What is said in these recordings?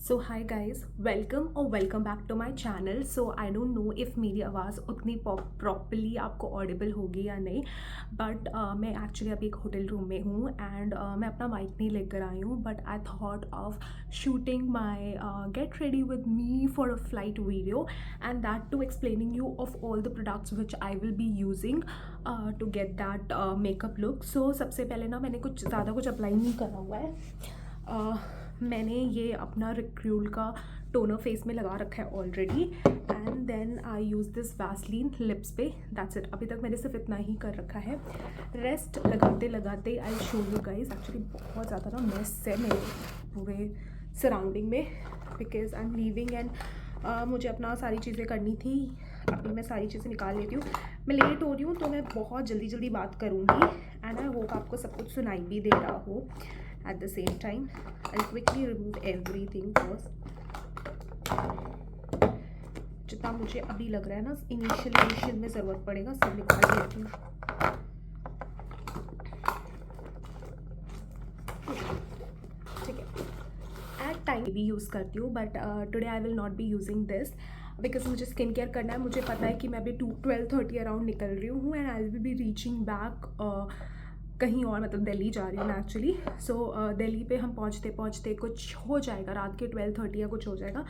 सो hi guys welcome और welcome back to my channel. So I don't know if मेरी आवाज़ उतनी properly आपको ऑडिबल होगी या नहीं, बट मैं एक्चुअली अभी एक होटल रूम में हूँ एंड मैं अपना माइक नहीं लेकर आई हूँ, but I thought of shooting my get ready with me for a flight video and that too explaining you of all the products which I will be using to get that makeup look. So सबसे पहले ना मैंने कुछ ज़्यादा कुछ apply नहीं करा हुआ है। मैंने ये अपना रिक्रूल का टोनर फेस में लगा रखा है already and then I use this Vaseline lips पे, दैट्स इट। अभी तक मैंने सिर्फ इतना ही कर रखा है, रेस्ट लगाते लगाते I show you guys. Actually बहुत ज़्यादा ना मेस है मेरे पूरे सराउंडिंग में because I am leaving and मुझे अपना सारी चीज़ें करनी थी। अभी मैं सारी चीज़ें निकाल लेती हूँ, मैं लेट हो रही हूँ तो मैं बहुत जल्दी जल्दी बात करूँगी एंड आई होप आपको सब कुछ सुनाई भी दे रहा हो। At the same time, I'll quickly remove everything first. जितना मुझे अभी लग रहा है ना इनिशियल में ज़रूरत पड़ेगा सब निकाल लेती हूँ। ठीक है, एट टाइम भी यूज़ करती हूँ but today I will not be using this because मुझे स्किन केयर करना है। मुझे पता है कि मैं अभी 12:30 अराउंड निकल रही हूँ and I will be reaching back कहीं और, मतलब दिल्ली जा रही हूँ मैं एक्चुअली। सो दिल्ली पे हम पहुँचते पहुँचते कुछ हो जाएगा, रात के 12:30 या कुछ हो जाएगा।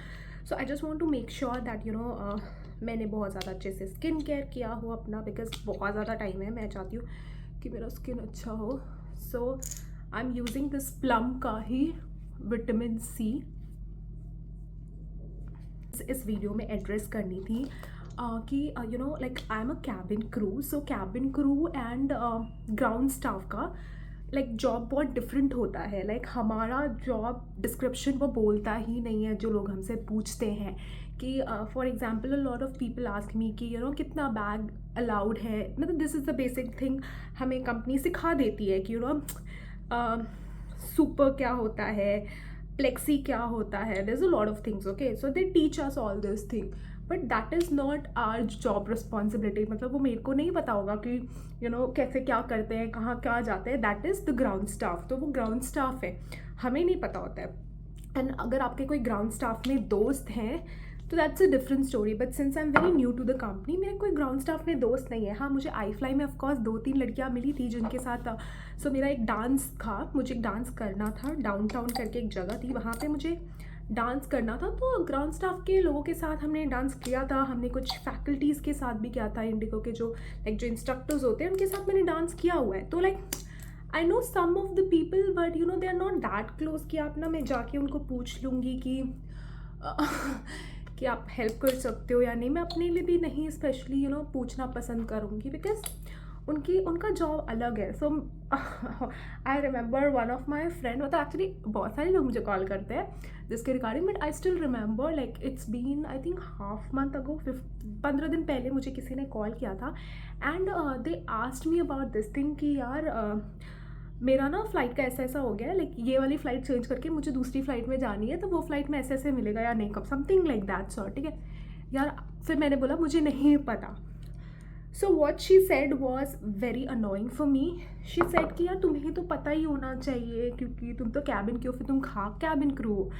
So I just want to make sure that you know मैंने बहुत ज़्यादा अच्छे से स्किन केयर किया हो अपना, बिकॉज बहुत ज़्यादा टाइम है, मैं चाहती हूँ कि मेरा स्किन अच्छा हो। So I am using this Plum का ही विटामिन सी। इस वीडियो में एड्रेस करनी थी कि you know like I am a cabin crew. So cabin crew and ground staff का लाइक जॉब बहुत डिफरेंट होता है। लाइक हमारा जॉब डिस्क्रिप्शन वो बोलता ही नहीं है। जो लोग हमसे पूछते हैं कि for example a lot of people ask me कि यू नो कितना बैग अलाउड है, मतलब this is the basic thing हमें कंपनी सिखा देती है कि यू नो सुपर क्या होता है, प्लेक्सी क्या होता है, there is a lot of things. Okay, so they teach us all this thing but that is not our job responsibility. मतलब वो मेरे को नहीं पता होगा कि यू नो कैसे क्या करते हैं, कहाँ क्या जाते हैं, that is the ground staff. तो वो ग्राउंड स्टाफ है, हमें नहीं पता होता है। एंड अगर आपके कोई ग्राउंड स्टाफ में दोस्त हैं तो that's a different story, but since I am very new to the company मेरे कोई ग्राउंड स्टाफ में दोस्त नहीं है। हाँ, मुझे आई फ्लाई में ऑफकोर्स 2-3 लड़कियाँ मिली थी जिनके साथ सो मेरा एक डांस था, मुझे एक डांस करना था, डाउनटाउन करके एक जगह थी, वहाँ पे मुझे डांस करना था। तो ग्राउंड स्टाफ के लोगों के साथ हमने डांस किया था, हमने कुछ फैकल्टीज़ के साथ भी किया था, इंडिगो के जो लाइक जो इंस्ट्रक्टर्स होते हैं उनके साथ मैंने डांस किया हुआ है। तो like I know some of the people but you know they are not that close कि आप ना मैं जाके उनको पूछ लूँगी कि कि आप हेल्प कर सकते हो या नहीं। मैं अपने लिए भी नहीं स्पेशली यू नो पूछना पसंद करूँगी बिकॉज उनका जॉब अलग है। So I remember one of my friend, मतलब एक्चुअली बहुत सारे लोग मुझे कॉल करते हैं जिसके regarding, but I still remember like it's been I think half month ago, 15 दिन पहले मुझे किसी ने कॉल किया था and they asked me about this thing कि यार मेरा ना फ़्लाइट का ऐसा ऐसा हो गया है, लाइक ये वाली फ़्लाइट चेंज करके मुझे दूसरी फ़्लाइट में जानी है, तो वो फ़्लाइट में ऐसे ऐसे मिलेगा या नहीं, कब समथिंग लाइक दैट सॉर्ट। ठीक है यार, फिर मैंने बोला मुझे नहीं पता। So what she said was very annoying for me. She said कि यार तुम्हें तो पता ही होना चाहिए क्योंकि तुम तो कैबिन क्रू, फिर तुम कैबिन क्रू हो।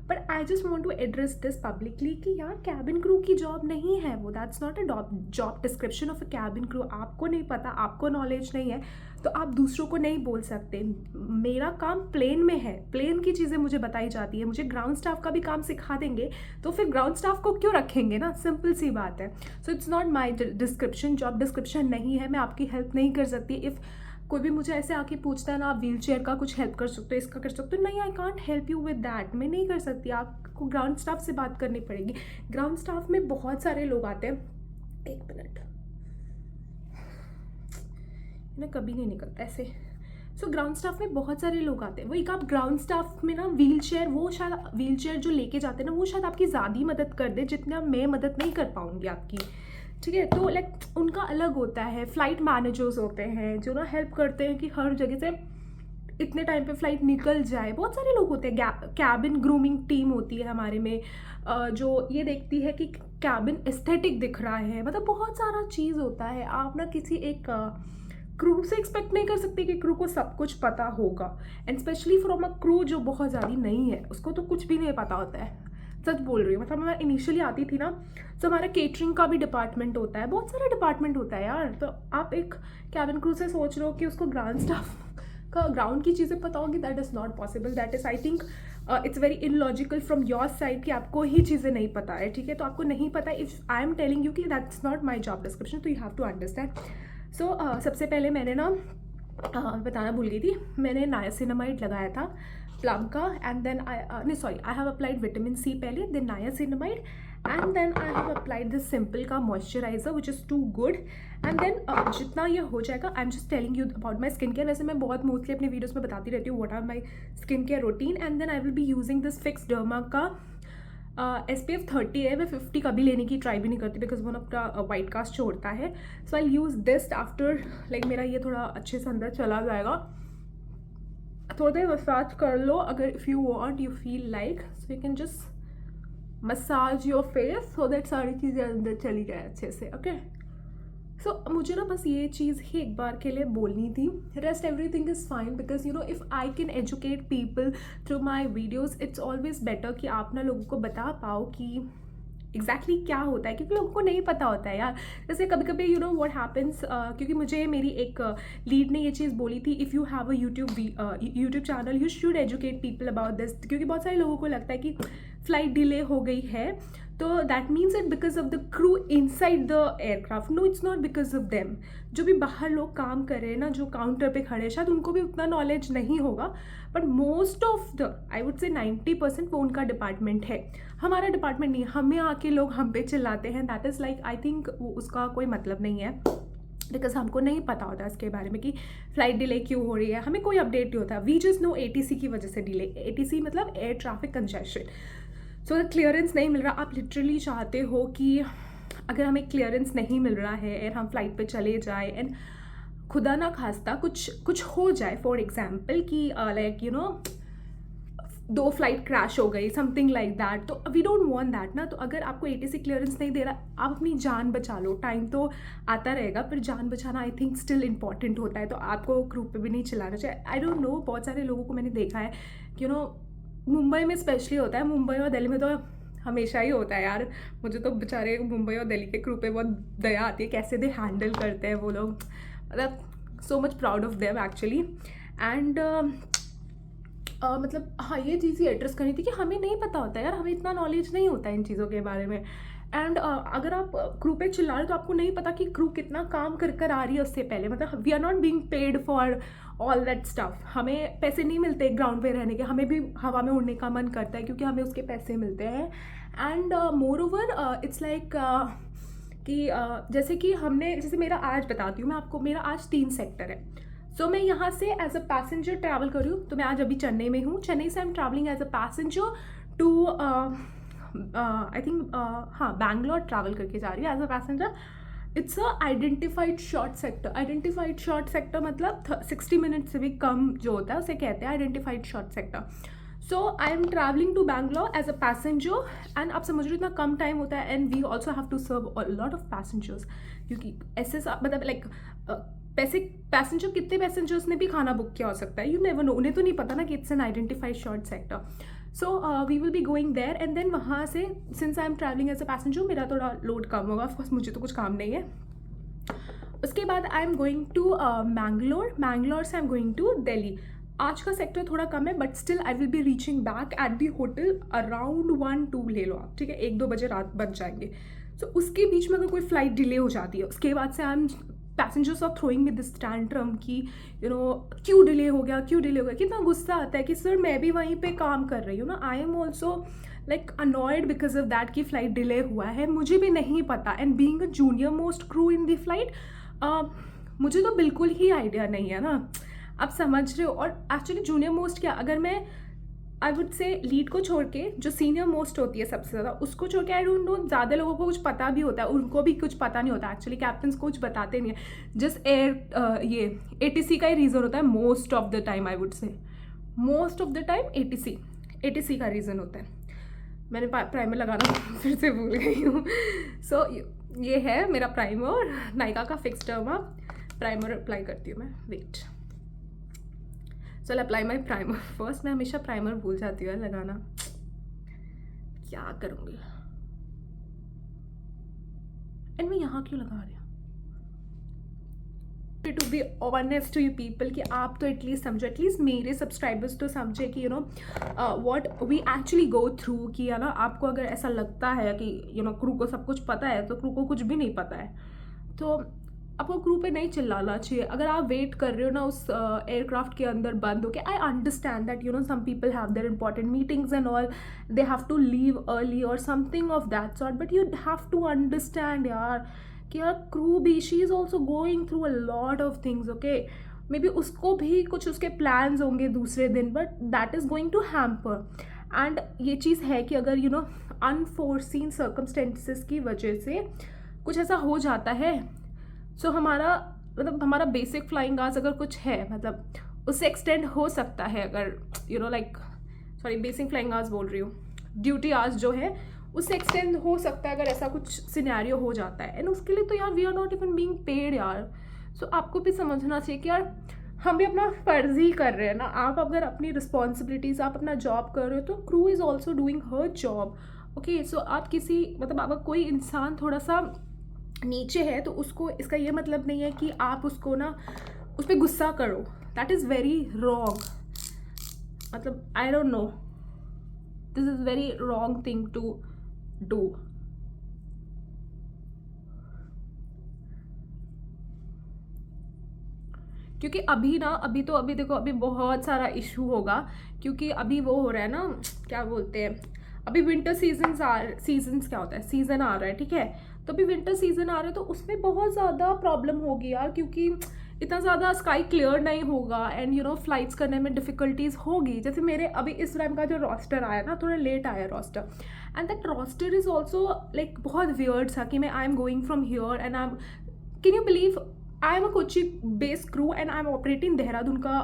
But I just want to address this publicly कि यार कैबिन क्रू की जॉब नहीं है वो, that's not a job description of a cabin crew. आपको नहीं पता, आपको नॉलेज नहीं है तो आप दूसरों को नहीं बोल सकते। मेरा काम प्लेन में है, प्लेन की चीज़ें मुझे बताई जाती है, मुझे ग्राउंड स्टाफ का भी काम सिखा देंगे तो फिर ग्राउंड स्टाफ को क्यों रखेंगे ना, सिंपल सी बात है। So it's not my description, job description नहीं है, मैं आपकी हेल्प नहीं कर सकती। इफ़ कोई भी मुझे ऐसे आके पूछता है ना आप व्हील चेयर का कुछ हेल्प कर सकते हो, इसका कर सकते हो, नहीं I can't help you with that, मैं नहीं कर सकती। आपको ग्राउंड स्टाफ से बात करनी पड़ेगी। ग्राउंड स्टाफ में बहुत सारे लोग आते हैं, एक मिनट ना कभी नहीं निकलता ऐसे। सो ग्राउंड स्टाफ में बहुत सारे लोग आते हैं, वो एक आप ग्राउंड स्टाफ में ना व्हील चेयर, वो शायद व्हील चेयर जो लेके जाते हैं ना वो शायद आपकी ज़्यादा मदद कर दे जितने मैं मदद नहीं कर पाऊँगी आपकी। ठीक है, तो लाइक उनका अलग होता है। फ़्लाइट मैनेजर्स होते हैं जो ना हेल्प करते हैं कि हर जगह से इतने टाइम पे फ़्लाइट निकल जाए। बहुत सारे लोग होते हैं। कैबिन ग्रूमिंग टीम होती है हमारे में जो ये देखती है कि कैबिन एस्थेटिक दिख रहा है, मतलब बहुत सारा चीज़ होता है। आप ना किसी एक क्रू से एक्सपेक्ट नहीं कर सकते कि क्रू को सब कुछ पता होगा, and specially from a crew जो बहुत ज़्यादा नहीं है, उसको तो कुछ भी नहीं पता होता है। सच बोल रही हूँ, मतलब मैं इनिशियली आती थी ना, तो हमारा केटरिंग का भी डिपार्टमेंट होता है, बहुत सारा डिपार्टमेंट होता है यार। तो आप एक कैबिन क्रू से सोच रहे हो कि उसको ग्राउंड स्टाफ का ग्राउंड की चीज़ें पता होगी, that is not possible. That is I think it's very illogical from your side कि आपको ही चीज़ें नहीं पता है, ठीक है। तो आपको नहीं पता, if I am telling you कि that's not my job description, तो you have to understand. So सबसे पहले मैंने ना बताना भूल गई थी, मैंने नायासिनामाइड लगाया था प्लम का, एंड देन नहीं sorry, I have applied vitamin C पहले, then niacinamide, and then I have applied this Simple का moisturiser which is too good. And then जितना ये हो जाएगा, I am just telling you about my skin care. वैसे मैं बहुत mostly अपनी वीडियोज़ में बताती रहती हूँ what are my skin care routine. And then I will be using this Fix Derma का SPF 30 है, मैं 50 कभी लेने की ट्राई भी नहीं करती बिकॉज वो अपना वाइट कास्ट छोड़ता है। So I use this after, like मेरा ये थोड़ा अच्छे से अंदर चला जाएगा, थोड़ा देर मसाज कर लो अगर if you want, you feel like, so you can just massage your face so that सारी चीज़ें अंदर चली जाए अच्छे से, ओके। सो मुझे ना बस ये चीज़ ही एक बार के लिए बोलनी थी, rest everything is fine, because you know if I can educate people through my videos, it's always better कि आप ना लोगों को बता पाओ कि एग्जैक्टली क्या होता है, क्योंकि लोगों को नहीं पता होता है यार। जैसे कभी कभी यू नो व्हाट हैपन्स, क्योंकि मुझे मेरी एक लीड ने ये चीज़ बोली थी, if you have a YouTube channel you should educate people about this, क्योंकि बहुत सारे लोगों को लगता है कि फ्लाइट डिले हो गई है तो that means it because of the crew inside the aircraft. No, it's not because of them. जो भी बाहर लोग काम कर रहे हैं ना, जो काउंटर पे खड़े हैं, शायद उनको भी उतना नॉलेज नहीं होगा, but most of the I would say 90% वो उनका डिपार्टमेंट है, हमारा डिपार्टमेंट नहीं है। हमें आके लोग हम पे चिल्लाते हैं, that is like I think उसका कोई मतलब नहीं है, बिकॉज हमको नहीं पता होता इसके बारे में कि फ़्लाइट डिले क्यों हो रही है, हमें कोई अपडेट नहीं होता। वी जस्ट नो ATC की वजह से डिले, ATC मतलब एयर ट्रैफिक कंजेशन। सो क्लियरेंस नहीं मिल रहा, आप लिटरली चाहते हो कि अगर हमें क्लियरेंस नहीं मिल रहा है और हम फ्लाइट पे चले जाए एंड खुदा ना खास्ता कुछ हो जाए, फॉर एग्जाम्पल कि like you know 2 flight crash हो गई, समथिंग लाइक दैट, तो वी डोंट वांट दैट ना। तो अगर आपको ATC क्लियरेंस नहीं दे रहा, आप अपनी जान बचा लो, टाइम तो आता रहेगा, पर जान बचाना आई थिंक स्टिल इंपॉर्टेंट होता है, तो आपको ग्रुप पे भी नहीं चलाना चाहिए। आई डोंट नो, बहुत सारे लोगों को मैंने देखा है, यू नो मुंबई में स्पेशली होता है, मुंबई और दिल्ली में तो हमेशा ही होता है यार। मुझे तो बेचारे मुंबई और दिल्ली के क्रू पे बहुत दया आती है, कैसे दे हैंडल करते हैं वो लोग, मतलब so much proud of them actually. And मतलब हाँ, ये चीज़ ही एड्रेस करनी थी कि हमें नहीं पता होता है यार, हमें इतना नॉलेज नहीं होता है इन चीज़ों के बारे में। एंड अगर आप क्रू पे चिल्ला रहे हो तो आपको नहीं पता कि क्रू कितना काम कर आ रही है उससे पहले, मतलब we are not being paid for all that stuff. हमें पैसे नहीं मिलते ग्राउंड पे रहने के, हमें भी हवा में उड़ने का मन करता है क्योंकि हमें उसके पैसे मिलते हैं। And more over it's like कि जैसे कि जैसे मेरा आज बताती हूँ मैं आपको, मेरा आज 3 सेक्टर है। सो मैं यहाँ से एज अ पैसेंजर ट्रैवल कर रही हूँ, तो मैं आज अभी चेन्नई में हूँ, चेन्नई से I am travelling as a passenger to I think हाँ बैंगलोर ट्रैवल करके जा रही हूँ as a passenger. It's a identified short sector. Identified short sector मतलब 60 मिनट से भी कम जो होता है उसे कहते हैं identified short sector. So I am travelling to Bangalore as a passenger, and आप समझ रहे हो इतना कम टाइम होता है, and we also have to serve a lot of passengers, क्योंकि ऐसे मतलब लाइक पैसेंजर कितने पैसेंजर्स ने भी खाना बुक किया हो सकता है, यू नेवर नो, उन्हें तो नहीं पता ना कि it's an identified short sector. So we will be going there, and then वहाँ से since I am travelling as a passenger मेरा थोड़ा लोड कम होगा, ऑफकोर्स मुझे तो कुछ काम नहीं है। उसके बाद I am going to Mangalore से I am going to Delhi. आज का सेक्टर थोड़ा कम है, but still I will be reaching back at the hotel around 1-2 ले लो आप, ठीक है, 1-2 बजे रात बच जाएंगे। सो उसके बीच में अगर कोई फ्लाइट डिले हो जाती है, उसके बाद से I am passengers are throwing with this tantrum कि यू नो क्यों डिले हो गया, कितना गुस्सा आता है कि सर मैं भी वहीं पे काम कर रही हूँ ना, I am also like annoyed because of that कि फ्लाइट डिले हुआ है, मुझे भी नहीं पता। And being a junior most crew in the flight, मुझे तो बिल्कुल ही आइडिया नहीं है ना, आप समझ रहे हो। और एक्चुअली जूनियर मोस्ट क्या, अगर मैं आई वुड से लीड को छोड़ के जो सीनियर मोस्ट होती है सबसे ज़्यादा, उसको छोड़ के आई डोंट नो, ज़्यादा लोगों को कुछ पता भी होता है, उनको भी कुछ पता नहीं होता एक्चुअली, कैप्टन्स को कुछ बताते नहीं है, जस्ट ये ATC का ही रीज़न होता है most of the time, I would say most of the time ATC का रीज़न होता है। मैंने प्राइमर लगाना फिर से भूल गई हूँ। सो ये है मेरा प्राइमर, नायका का फिक्स टर्मा। प्राइमर अप्लाई करती हूँ मैं, वेट। चल अप्लाई माई प्राइमर फर्स्ट। मैं हमेशा प्राइमर भूल जाती हूँ लगाना, क्या करूँगी। एंड मैं यहाँ क्यों लगा रही हूँ? To be honest to you people कि आप तो एटलीस्ट समझो, एटलीस्ट मेरे सब्सक्राइबर्स तो समझे कि you know what we actually go through, कि है ना, आपको अगर ऐसा लगता है कि यू नो क्रू को सब कुछ पता है, तो क्रू को कुछ भी नहीं पता है। तो आपको क्रू पे नहीं चिल्लाना चाहिए। अगर आप वेट कर रहे हो ना उस एयरक्राफ्ट के अंदर बंद होके, I understand that you know some people have their important meetings and all, they have to leave early और something of that sort, but you have to understand यार कि यार क्रू भी, she is also going through a lot of things, okay. Maybe उसको भी कुछ उसके plans होंगे दूसरे दिन, but that is going to hamper. And ये चीज़ है कि अगर यू नो अनफोर्सीन सर्कमस्टेंसेस की वजह से कुछ ऐसा हो जाता है, सो हमारा मतलब हमारा बेसिक फ्लाइंग आवर्स अगर कुछ है, मतलब उससे एक्सटेंड हो सकता है, अगर you know like, sorry basic flying hours बोल रही हूँ, ड्यूटी आवर्स जो है उससे एक्सटेंड हो सकता है अगर ऐसा कुछ सिनेरियो हो जाता है। एंड उसके लिए तो यार we are not even being paid यार। सो आपको भी समझना चाहिए कि यार हम भी अपना फ़र्ज ही कर रहे हैं ना। आप अगर अपनी रिस्पॉन्सिबिलिटीज़, आप अपना जॉब कर रहे हो, तो crew is also doing her job, okay. So आप किसी मतलब अगर कोई इंसान थोड़ा सा नीचे है तो उसको, इसका ये मतलब नहीं है कि आप उसको ना उस पर गुस्सा करो, दैट इज़ वेरी रॉन्ग। मतलब I don't know, this is very wrong thing to do. क्योंकि अभी ना, अभी देखो, अभी बहुत सारा इशू होगा, क्योंकि अभी वो हो रहा है ना, क्या बोलते हैं, अभी विंटर सीजन्स क्या होता है, सीज़न आ रहा है, ठीक है। तो अभी विंटर सीजन आ रहा है, तो उसमें बहुत ज़्यादा प्रॉब्लम होगी यार, क्योंकि इतना ज़्यादा स्काई क्लियर नहीं होगा एंड यू नो फ्लाइट्स करने में डिफ़िकल्टीज़ होगी। जैसे मेरे अभी इस टाइम का जो रोस्टर आया ना, थोड़ा लेट आया roster, and that roster is also like बहुत वियर्ड था कि मैं I am going from here and I am, can you believe, I am a Kochi based crew and I am operating Dehradun का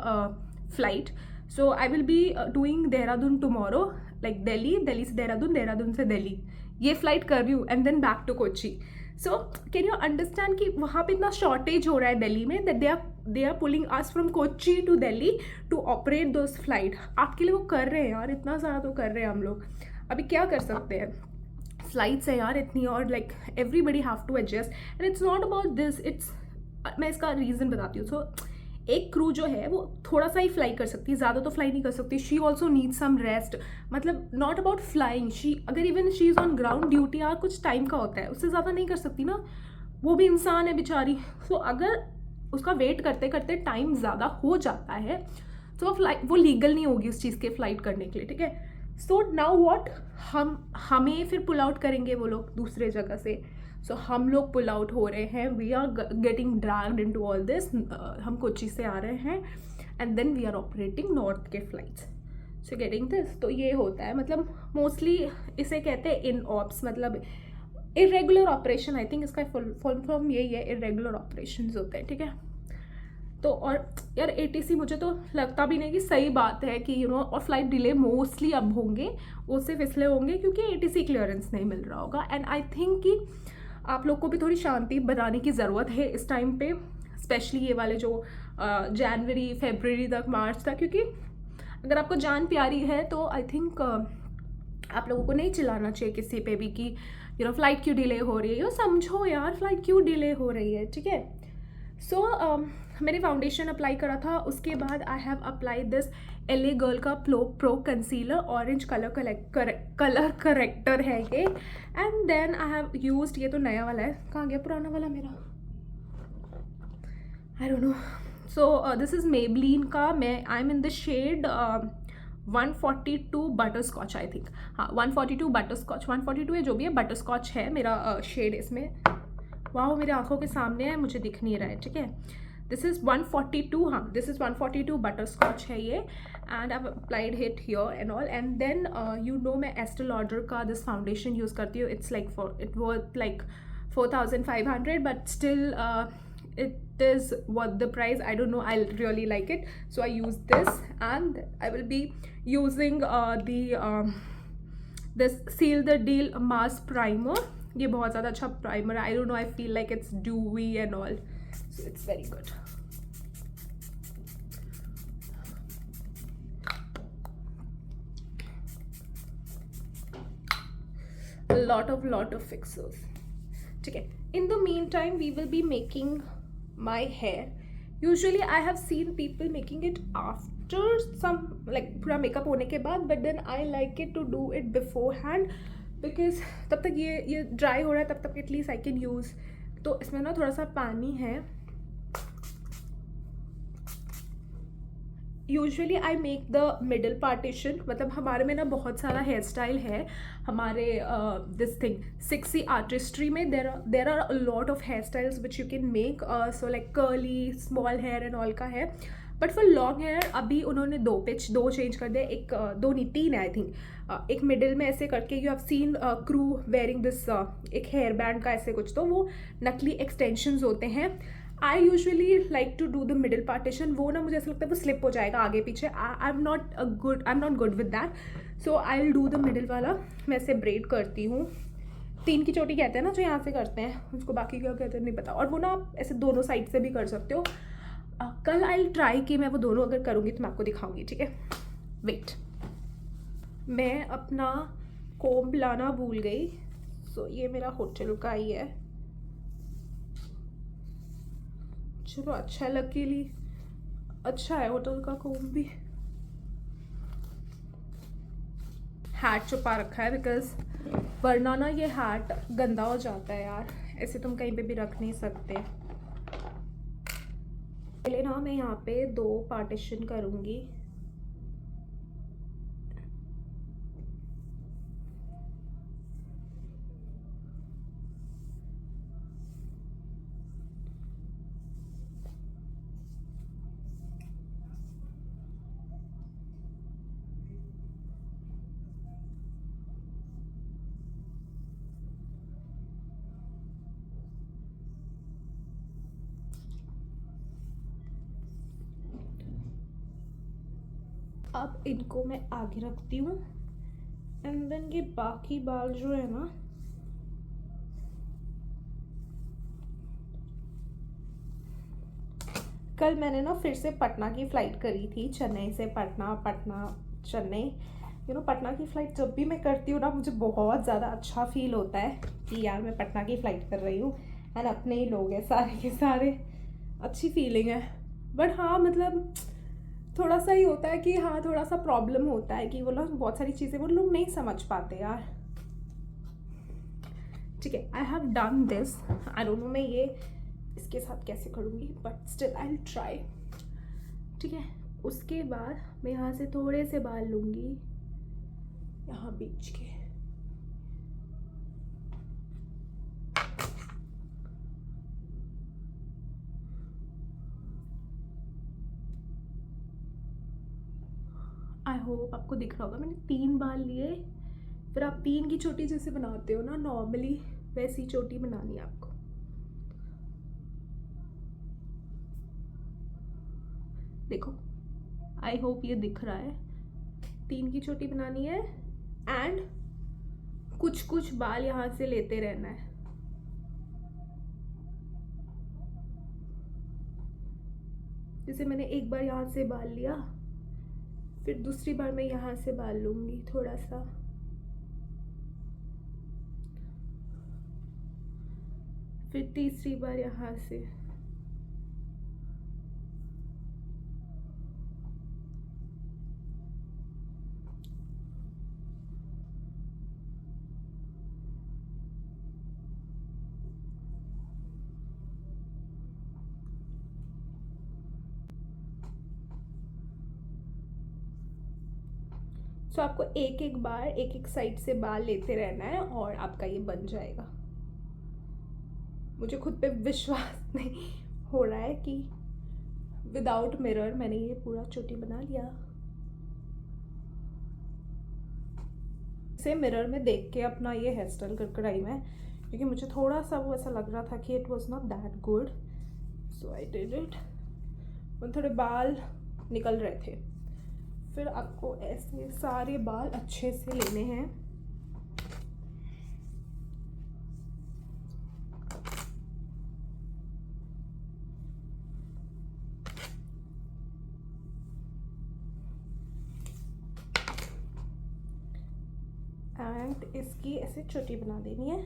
flight. So I will be doing Dehradun tomorrow, like Delhi से देहरादून, देहरादून से दिल्ली, ये flight कर रही हूँ and then back to Kochi. So can you understand कि वहाँ पे इतना शॉर्टेज हो रहा है दिल्ली में, that they are pulling us from Kochi to Delhi to operate those flight. आपके लिए वो कर रहे हैं यार, इतना सारा तो कर रहे हैं हम लोग। अभी क्या कर सकते हैं, फ्लाइट्स है यार इतनी, और like everybody have to adjust and it's not about this, it's, मैं इसका रीज़न बताती हूँ। सो एक क्रू जो है वो थोड़ा सा ही फ्लाई कर सकती है, ज़्यादा तो फ्लाई नहीं कर सकती। She also need some rest, मतलब नॉट अबाउट फ्लाइंग, शी अगर even she is on ground duty, यार कुछ टाइम का होता है, उससे ज़्यादा नहीं कर सकती ना, वो भी इंसान है बेचारी। सो अगर उसका वेट करते करते टाइम ज़्यादा हो जाता है, तो वो लीगल नहीं होगी उस चीज़ के फ्लाइट करने के लिए, ठीक है। सो नाउ व्हाट, हमें फिर पुल आउट करेंगे वो लोग दूसरे जगह से। सो हम लोग पुल आउट हो रहे हैं, we are getting dragged into all this. हम कोची से आ रहे हैं and then we are operating north के फ्लाइट्स, सो गेटिंग दिस। तो ये होता है, मतलब मोस्टली इसे कहते हैं इन ऑप्स, मतलब इरेगुलर ऑपरेशन। आई थिंक इसका फुल फॉर्म यही है, इरेगुलर ऑपरेशंस होते हैं, ठीक है। तो और यार ATC मुझे तो लगता भी नहीं कि सही बात है कि यू नो, और फ्लाइट डिले मोस्टली अब होंगे, वो सिर्फ इसलिए होंगे क्योंकि ATC क्लियरेंस नहीं मिल रहा होगा। एंड आई थिंक कि आप लोग को भी थोड़ी शांति बनाने की ज़रूरत है इस टाइम पे, स्पेशली ये वाले जो जनवरी फरवरी तक, मार्च तक, क्योंकि अगर आपको जान प्यारी है तो आई थिंक आप लोगों को नहीं चिल्लाना चाहिए किसी पे भी कि यू नो फ्लाइट क्यों डिले हो रही है। यो समझो यार फ्लाइट क्यों डिले हो रही है, ठीक है। सो मैंने फाउंडेशन अप्लाई करा था, उसके बाद I have apply this LA Girl का pro concealer, orange colour corrector है ये। And then I have used, ये तो नया वाला है, कहाँ गया पुराना वाला मेरा, I don't know. So this is Maybelline का, मैं I am in the shade 142 butterscotch, I think, हाँ 142 बटर स्कॉच, 142 है जो भी है, बटर स्कॉच है मेरा शेड इसमें। वाह मेरे आंखों के सामने है, मुझे दिख नहीं रहा है, ठीक है। दिस इज़ 142, हाँ दिस इज़ 142 बटर स्कॉच है ये। And I applied it here and all, and then you know मैं एस्टे लॉडर का दिस फाउंडेशन यूज़ करती हूँ। It's like it worth like 4500, but still it is worth the price. I don't know, I really like it, so I use this, and I will be using this Seal the Deal mask primer. ये बहुत ज़्यादा अच्छा primer है, I don't know, I feel like it's dewy and all. So it's very good. A lot of fixers. Okay, in the meantime we will be making my hair. Usually I have seen people making it after some, like पूरा makeup होने के बाद, but then I like it to do it beforehand because तब तक ये dry हो रहा है, तब तक एटलीस्ट आई कैन यूज़. तो इसमें ना थोड़ा सा पानी है. Usually I make the middle partition. मतलब हमारे में ना बहुत सारा हेयर स्टाइल है हमारे दिस थिंग 6C आर्टिस्ट्री में. There are a lot of hair styles which you can make. So like curly, small hair and all का है. बट फॉर लॉन्ग हेयर अभी उन्होंने दो चेंज कर दिया. एक दो नहीं, 3 आई थिंक. एक मिडिल में ऐसे करके you have seen crew wearing this एक हेयर बैंड का ऐसे कुछ. तो वो नकली एक्सटेंशंस होते हैं. I usually like to do the middle partition. वो ना मुझे ऐसा लगता है वो स्लिप हो जाएगा आगे पीछे. I am not good with that. So I will do the middle वाला. मैं ऐसे ब्रेड करती हूँ. 3 की चोटी कहते हैं ना जो यहाँ से करते हैं, उसको बाकी क्या कहते हैं नहीं पता. और वो ना आप ऐसे दोनों साइड से भी कर सकते हो. कल आई ट्राई कि मैं वो दोनों अगर करूँगी तो मैं आपको दिखाऊंगी. ठीक है, वेट. मैं अपना कोम्ब लाना भूल गई. सो ये मेरा होटल का ही है. चलो अच्छा है, लकीली अच्छा है होटल का कोम्ब भी. हैट छुपा रखा है बिकॉज वरना ना ये हैट गंदा हो जाता है यार. ऐसे तुम कहीं पे भी रख नहीं सकते. पहले ना मैं यहाँ पे 2 पार्टीशन करूँगी. अब इनको मैं आगे रखती हूँ. एंड देन ये बाकी बाल जो है ना, कल मैंने ना फिर से पटना की फ़्लाइट करी थी. चेन्नई से पटना, पटना चेन्नई. पटना की फ़्लाइट जब भी मैं करती हूँ ना मुझे बहुत ज़्यादा अच्छा फील होता है कि यार मैं पटना की फ़्लाइट कर रही हूँ एंड अपने ही लोग हैं सारे के सारे. अच्छी फीलिंग है. बट हाँ मतलब थोड़ा सा ही होता है कि हाँ थोड़ा सा प्रॉब्लम होता है कि वो लोग बहुत सारी चीज़ें वो लोग नहीं समझ पाते यार. ठीक है, आई have done this. I don't no मैं ये इसके साथ कैसे करूँगी, but still I will try. ठीक है, उसके बाद मैं यहाँ से थोड़े से बाल लूँगी यहाँ बीच के. आई होप आपको दिख रहा होगा. मैंने 3 बाल लिए. फिर आप 3 की चोटी जैसे बनाते हो ना नॉर्मली, वैसी चोटी बनानी है आपको. देखो, आई होप ये दिख रहा है. 3 की चोटी बनानी है एंड कुछ कुछ बाल यहाँ से लेते रहना है. जैसे मैंने एक बार यहाँ से बाल लिया, फिर दूसरी बार मैं यहाँ से बाल लूँगी थोड़ा सा. फिर तीसरी बार यहाँ से. सो आपको एक एक बार एक एक साइड से बाल लेते रहना है और आपका ये बन जाएगा. मुझे खुद पे विश्वास नहीं हो रहा है कि विदाउट मिरर मैंने ये पूरा चोटी बना लिया. से मिरर में देख के अपना ये हेयर स्टाइल कर आई मैं, क्योंकि मुझे थोड़ा सा वो ऐसा लग रहा था कि it was not that good. So I did it. थोड़े बाल निकल रहे थे. फिर आपको ऐसे सारे बाल अच्छे से लेने हैं. एंड इसकी ऐसे छोटी बना देनी है।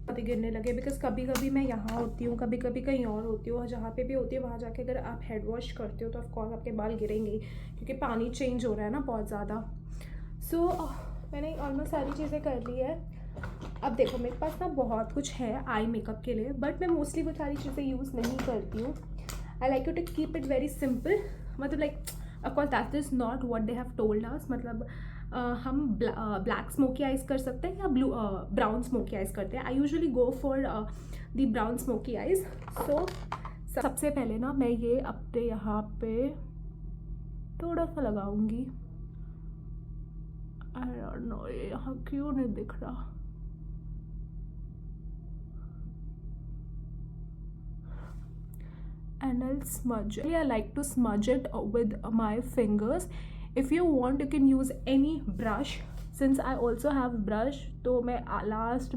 कभी गिरने लगे बिकॉज कभी कभी मैं यहाँ होती हूँ, कभी कभी कहीं और होती हूँ, और जहाँ पे भी होती है वहाँ जाके अगर आप हेड वॉश करते हो तो ऑफकोर्स आपके बाल गिरेंगे ही, क्योंकि पानी चेंज हो रहा है ना बहुत ज़्यादा। सो मैंने ऑलमोस्ट सारी चीज़ें कर ली है। अब देखो मेरे पास ना बहुत कुछ है आई मेकअप के लिए, बट मैं मोस्टली वो सारी चीज़ें यूज़ नहीं करती हूँ। I like you to keep it very simple, मतलब like of course that is not what they have told us, मतलब हम ब्लैक स्मोकी आइज़ कर सकते हैं या ब्राउन स्मोकी आइज़ करते हैं। I usually go for the brown smoky eyes. So सबसे पहले ना मैं ये अपने यहाँ पे थोड़ा सा लगाऊंगी। आई डोंट नो ये यहाँ क्यों नहीं दिख रहा। And I'll smudge it. I like to smudge it with my fingers. If you want you can use any brush. Since I also have brush, तो मैं लास्ट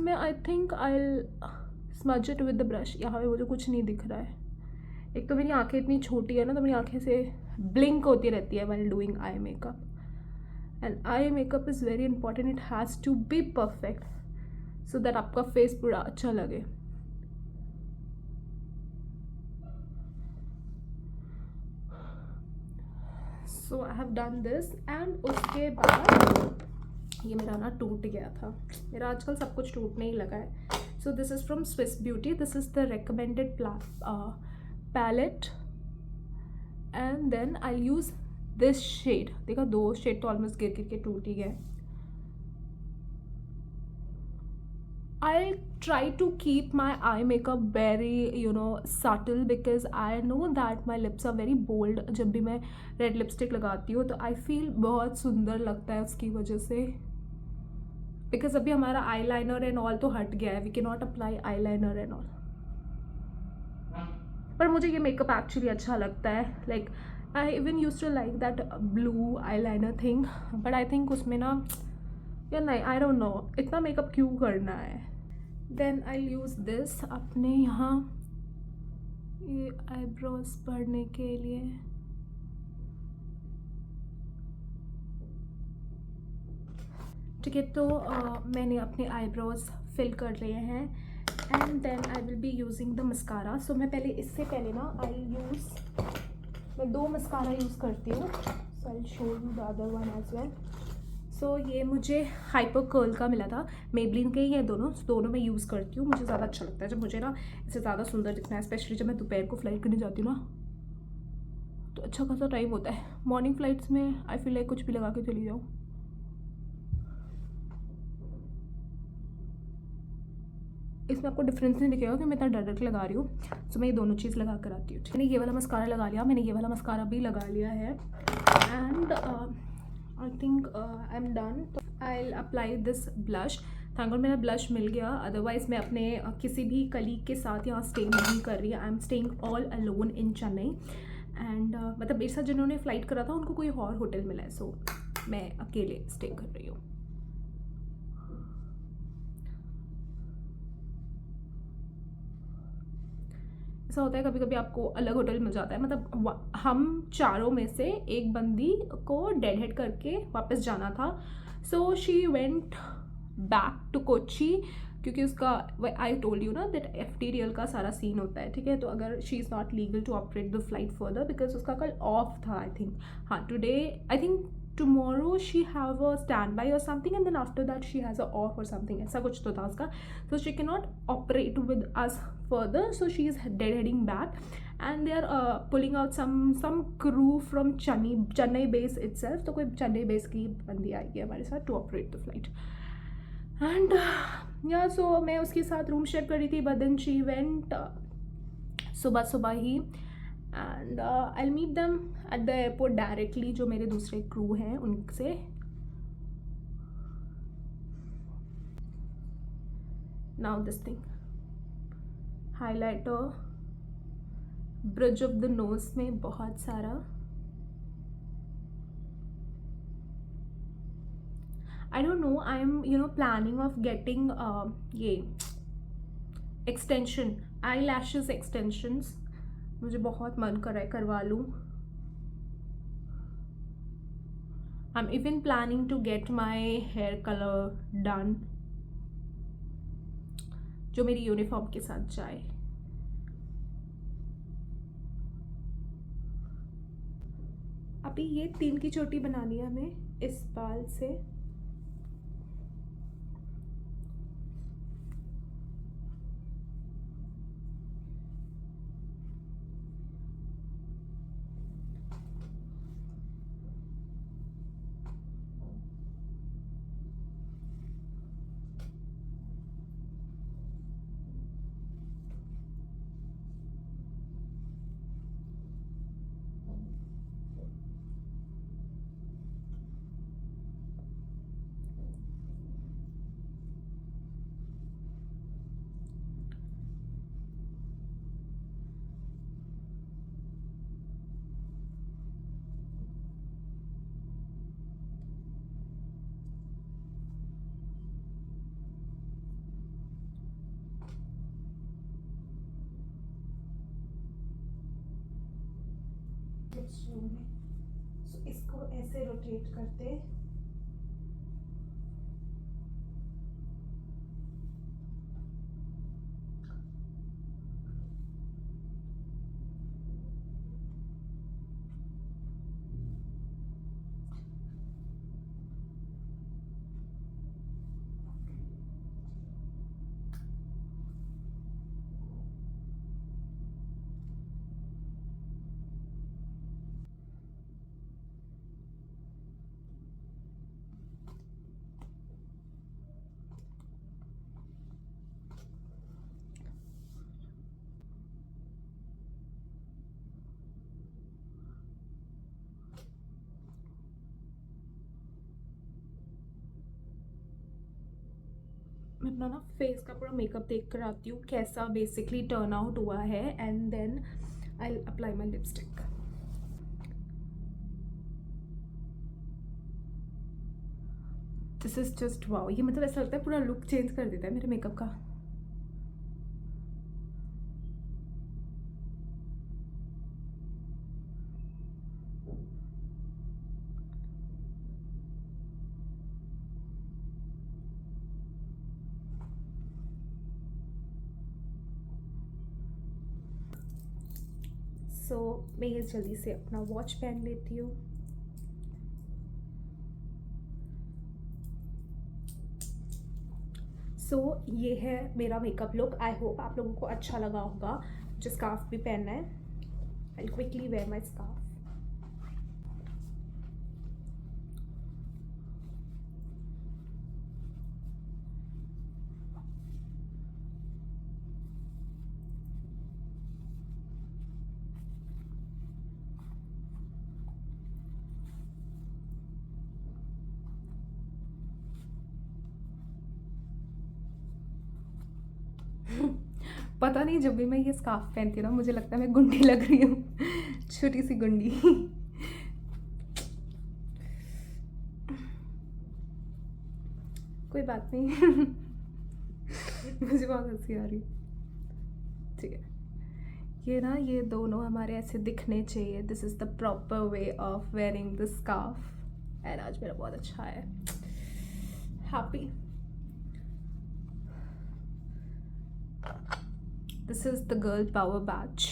में I think I'll smudge it with the brush. यहाँ पे मुझे कुछ नहीं दिख रहा है। एक तो मेरी आंखें इतनी छोटी है ना, तो मेरी आंखें से ब्लिंक होती रहती है while doing eye makeup. And eye makeup is very important. It has to be perfect so that आपका फेस पूरा अच्छा लगे। So I have done this and उसके बाद ये मेरा ना टूट गया था। मेरा आजकल सब कुछ टूटने ही लगा है। So this is from Swiss Beauty, this is the recommended palette and then I use this shade. देखा 2 शेड तो ऑलमोस्ट गिर गिर के टूट ही गए। I try to keep my eye makeup very subtle because I know that my lips are very bold. जब भी मैं रेड लिपस्टिक लगाती हूँ तो I feel बहुत सुंदर लगता है उसकी वजह से। बिकॉज अभी हमारा आई लाइनर एंड ऑल तो हट गया है, we can not apply eye liner and all. पर मुझे ये मेकअप एक्चुअली अच्छा लगता है। Like I even use to like that blue eye liner thing, but I think उसमें ना या नहीं, आई डोंट नो इतना मेकअप क्यों करना है। देन आई यूज़ दिस अपने यहाँ ये आईब्रोज पढ़ने के लिए। ठीक है, तो मैंने अपने आईब्रोज फिल कर लिए हैं and then I will be using the mascara. So मैं पहले इससे पहले ना मैं 2 मस्कारा यूज़ करती हूँ। So I will show you the other one as well. So ये मुझे हाइपर कर्ल का मिला था, मेबलिन के ही हैं दोनों मैं यूज़ करती हूँ। मुझे ज़्यादा अच्छा लगता है जब मुझे ना इससे ज़्यादा सुंदर दिखना है, स्पेशली जब मैं दोपहर को फ्लाइट करने जाती हूँ ना, तो अच्छा खासा टाइम होता है। मॉर्निंग फ्लाइट्स में आई फील लाइक कुछ भी लगा के चली जाऊँ। इसमें आपको डिफरेंस नहीं दिखेगा कि मैं इतना डायरेक्ट लगा रही हूँ। सो मैं ये दोनों चीज़ लगा कर आती हूँ। मैंने ये वाला मस्कारा लगा लिया, मैंने ये वाला मस्कारा भी लगा लिया है and I think I am done. तो I will apply this blush. Thank God मेरा ब्लश मिल गया, अदरवाइज मैं अपने किसी भी कलीग के साथ यहाँ स्टे नहीं कर रही। I am staying all alone in Chennai and मतलब मेरे साथ जिन्होंने फ़्लाइट करा था उनको कोई और होटल मिला है, सो मैं अकेले स्टे कर रही हूँ। ऐसा होता है कभी कभी आपको अलग होटल मिल जाता है। मतलब हम चारों में से एक बंदी को डेड हेड करके वापस जाना था। So she went back to Kochi, क्योंकि उसका आई टोल्ड यू ना दैट एफटीरियल का सारा सीन होता है। ठीक है, तो अगर she is not legal to operate the flight further because उसका कल ऑफ था आई थिंक। हाँ, today I think tomorrow she have a standby or something and then after that she has a off or something, ऐसा कुछ तो था उसका। so she cannot operate with us further, so she is deadheading back and they are pulling out some crew from Chennai base itself। तो कोई Chennai base की बंदी आई है हमारे साथ to operate the flight and yeah, so मैं उसके साथ रूम शेयर कर रही थी, but then she went सुबह ही and I meet them at the airport directly, जो मेरे दूसरे क्रू हैं उनसे। Now this thing highlighter bridge of the nose में बहुत सारा। I don't know, I am planning of getting ये एक्सटेंशन, आई लैशेस एक्सटेंशंस। मुझे बहुत मन कर रहा है करवा लूँ। I am even planning to get my hair colour done, जो मेरी यूनिफॉर्म के साथ जाए। अभी ये 3 की चोटी बनानी है हमें इस बाल से। इसको ऐसे रोटेट करते, मैं अपना ना फेस का पूरा मेकअप देख कर आती हूँ कैसा बेसिकली टर्न आउट हुआ है, and then I apply my lipstick. This is just wow, ये मतलब ऐसा लगता है पूरा लुक चेंज कर देता है मेरे मेकअप का। सो मैं ये जल्दी से अपना वॉच पहन लेती हूँ। सो ये है मेरा मेकअप लुक। आई होप आप लोगों को अच्छा लगा होगा। जो स्कार्फ भी पहनना है, I quickly wear my scarf. पता नहीं, जब भी मैं ये स्कार्फ पहनती हूँ ना, मुझे लगता है मैं गुंडी लग रही हूँ। छोटी सी गुंडी। कोई बात नहीं। मुझे बहुत हंसी आ रही। ठीक है, ये ना, ये दोनों हमारे ऐसे दिखने चाहिए। This is the proper way of wearing the scarf. And आज मेरा बहुत अच्छा है। Happy. This is the Girl Power Badge,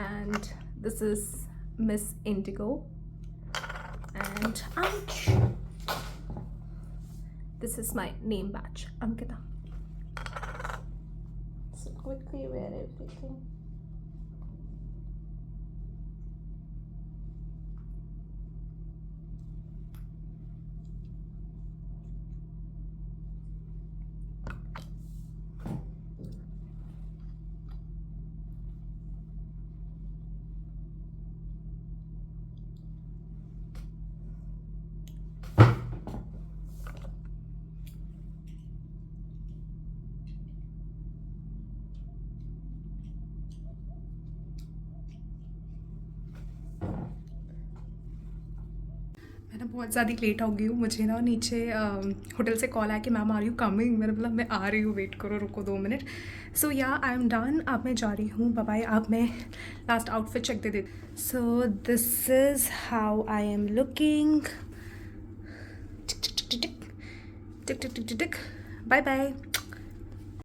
and this is Miss Indigo, and ouch, this is my name badge, Ankita. So quickly wear everything. मैं ना बहुत ज़्यादा late हो गई हूँ, मुझे ना नीचे होटल से कॉल आया कि मैम आर यू कमिंग, मैंने बोला मैं आ रही हूँ, वेट करो, रुको 2 मिनट। सो या आई एम डन, अब मैं जा रही हूँ, बाय बाय। अब मैं लास्ट आउटफिट चेक दे देती। So this is how I am looking. Tick tick tick tick tick tick tick tick tick. Bye bye.